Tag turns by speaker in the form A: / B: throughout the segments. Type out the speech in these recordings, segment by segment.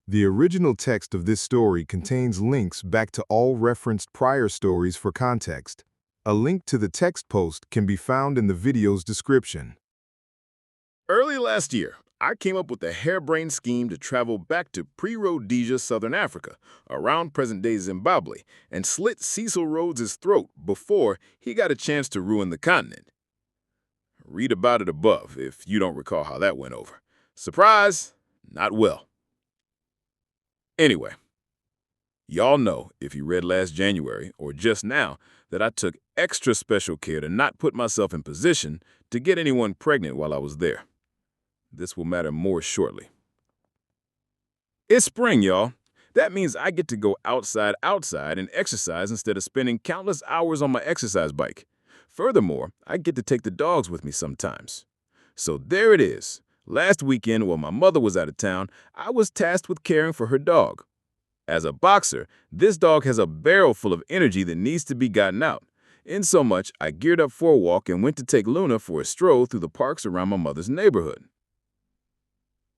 A: The original text of this story contains links back to all referenced prior stories for context. A link to the text post can be found in the video's description.
B: Early last year, I came up with a harebrained scheme to travel back to pre-Rhodesia, Southern Africa, around present-day Zimbabwe, and slit Cecil Rhodes' throat before he got a chance to ruin the continent. Read about it above if you don't recall how that went over. Surprise, not well. Anyway, y'all know, if you read last January or just now, that I took extra special care to not put myself in position to get anyone pregnant while I was there. This will matter more shortly. It's spring, y'all. That means I get to go outside and exercise instead of spending countless hours on my exercise bike. Furthermore, I get to take the dogs with me sometimes. So there it is. Last weekend, while my mother was out of town, I was tasked with caring for her dog. As a boxer, this dog has a barrel full of energy that needs to be gotten out. Insomuch, I geared up for a walk and went to take Luna for a stroll through the parks around my mother's neighborhood.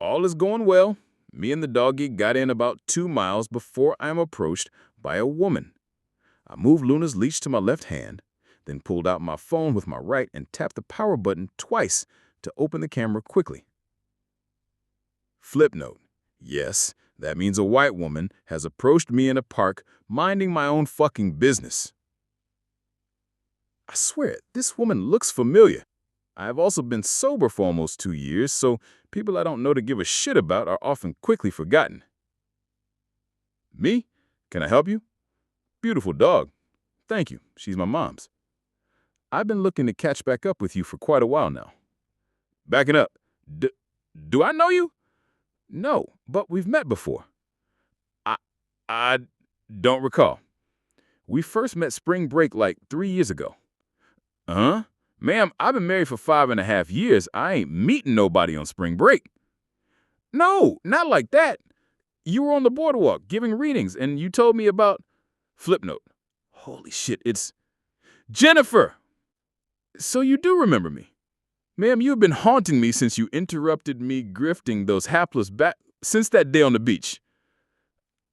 B: All is going well. Me and the doggy got in about 2 miles before I am approached by a woman. I moved Luna's leash to my left hand, then pulled out my phone with my right and tapped the power button twice to open the camera quickly. Flip note. Yes, that means a white woman has approached me in a park minding my own fucking business. I swear, this woman looks familiar. I have also been sober for almost 2 years, so people I don't know to give a shit about are often quickly forgotten. Me? Can I help you? Beautiful dog. Thank you. She's my mom's. I've been looking to catch back up with you for quite a while now. Backing up. Do I know you? No, but we've met before. I don't recall. We first met spring break like 3 years ago. Huh? Ma'am, I've been married for 5.5 years. I ain't meeting nobody on spring break. No, not like that. You were on the boardwalk giving readings, and you told me about... Flip note. Holy shit, it's... Jennifer! So you do remember me. Ma'am, you have been haunting me since you interrupted me grifting those hapless since that day on the beach.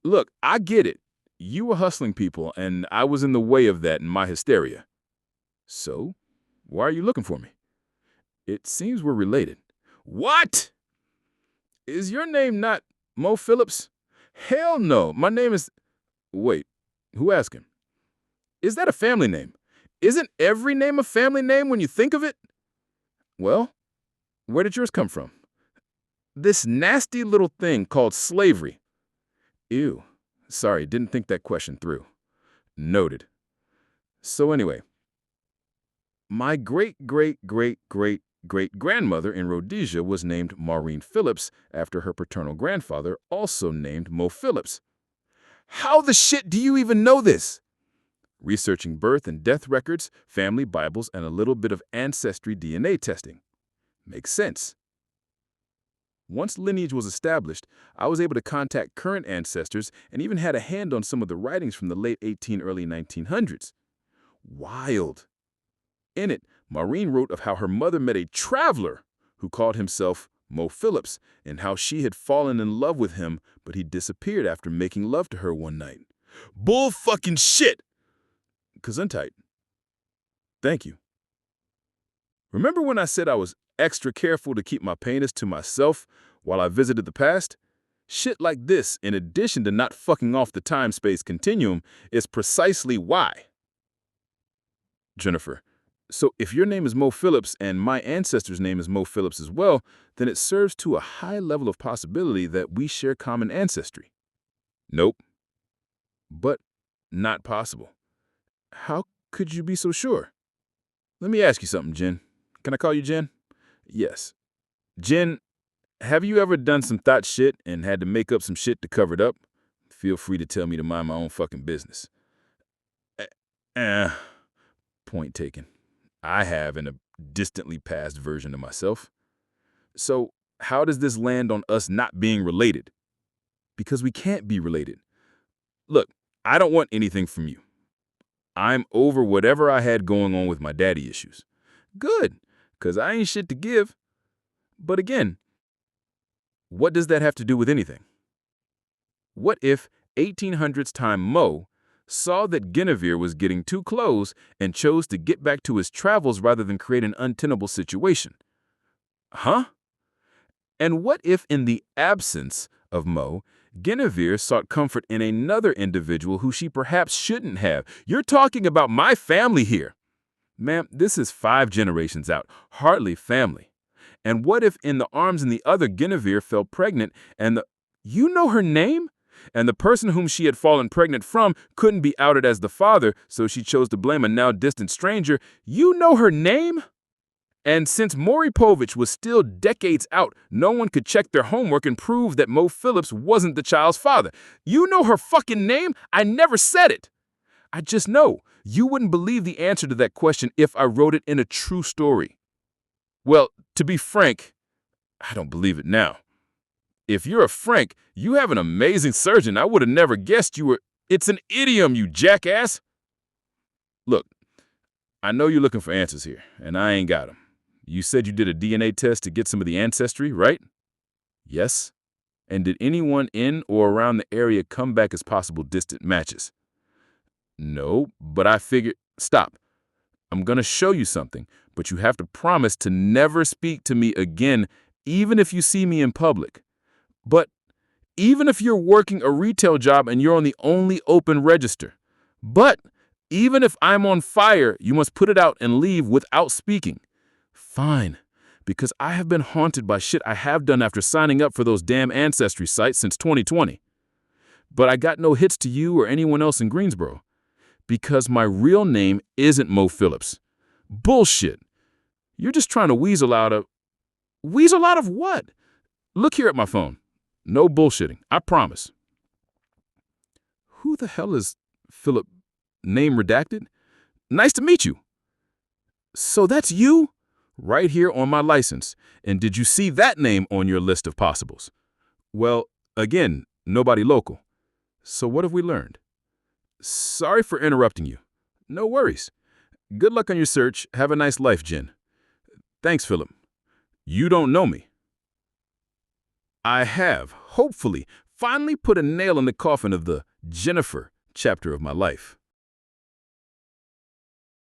B: Look, I get it. You were hustling people, and I was in the way of that in my hysteria. So, why are you looking for me? It seems we're related. What? Is your name not Mo Phillips? Hell no, my name is... Wait, who asked him? Is that a family name? Isn't every name a family name when you think of it? Well, where did yours come from? This nasty little thing called slavery. Ew. Sorry, didn't think that question through. Noted. So anyway, my great-great-great-great-great-grandmother in Rhodesia was named Maureen Phillips after her paternal grandfather, also named Mo Phillips. How the shit do you even know this? Researching birth and death records, family Bibles, and a little bit of ancestry DNA testing. Makes sense. Once lineage was established, I was able to contact current ancestors and even had a hand on some of the writings from the late early 1900s. Wild. In it, Maureen wrote of how her mother met a traveler who called himself Mo Phillips and how she had fallen in love with him, but he disappeared after making love to her one night. Bull fucking shit! Gesundheit. Thank you. Remember when I said I was extra careful to keep my penis to myself while I visited the past? Shit like this, in addition to not fucking off the time-space continuum, is precisely why. Jennifer, so if your name is Mo Phillips and my ancestor's name is Mo Phillips as well, then it serves to a high level of possibility that we share common ancestry. Nope. But not possible. How could you be so sure? Let me ask you something, Jen. Can I call you Jen? Yes. Jen, have you ever done some thought shit and had to make up some shit to cover it up? Feel free to tell me to mind my own fucking business. Point taken. I have in a distantly past version of myself. So how does this land on us not being related? Because we can't be related. Look, I don't want anything from you. I'm over whatever I had going on with my daddy issues. Good, because I ain't shit to give. But again, what does that have to do with anything? What if 1800s time Mo saw that Guinevere was getting too close and chose to get back to his travels rather than create an untenable situation? Huh? And what if in the absence of Mo, Guinevere sought comfort in another individual who she perhaps shouldn't have? You're talking about my family here. Ma'am, this is 5 generations out, hardly family. And what if in the arms of the other Guinevere fell pregnant and you know her name? And the person whom she had fallen pregnant from couldn't be outed as the father, so she chose to blame a now distant stranger. You know her name? And since Maury Povich was still decades out, no one could check their homework and prove that Mo Phillips wasn't the child's father. You know her fucking name? I never said it. I just know you wouldn't believe the answer to that question if I wrote it in a true story. Well, to be frank, I don't believe it now. If you're a Frank, you have an amazing surgeon. I would have never guessed you were. It's an idiom, you jackass. Look, I know you're looking for answers here, and I ain't got them. You said you did a DNA test to get some of the ancestry, right? Yes. And did anyone in or around the area come back as possible distant matches? No, but I figured. Stop. I'm going to show you something, but you have to promise to never speak to me again, even if you see me in public. But even if you're working a retail job and you're on the only open register. But even if I'm on fire, you must put it out and leave without speaking. Fine, because I have been haunted by shit I have done after signing up for those damn ancestry sites since 2020. But I got no hits to you or anyone else in Greensboro. Because my real name isn't Mo Phillips. Bullshit. You're just trying to weasel out of... Weasel out of what? Look here at my phone. No bullshitting, I promise. Who the hell is Philip? Name redacted? Nice to meet you. So that's you? Right here on my license. And did you see that name on your list of possibles? Well, again, nobody local. So what have we learned? Sorry for interrupting you. No worries. Good luck on your search. Have a nice life, Jen. Thanks, Philip. You don't know me. I have, hopefully, finally put a nail in the coffin of the Jennifer chapter of my life.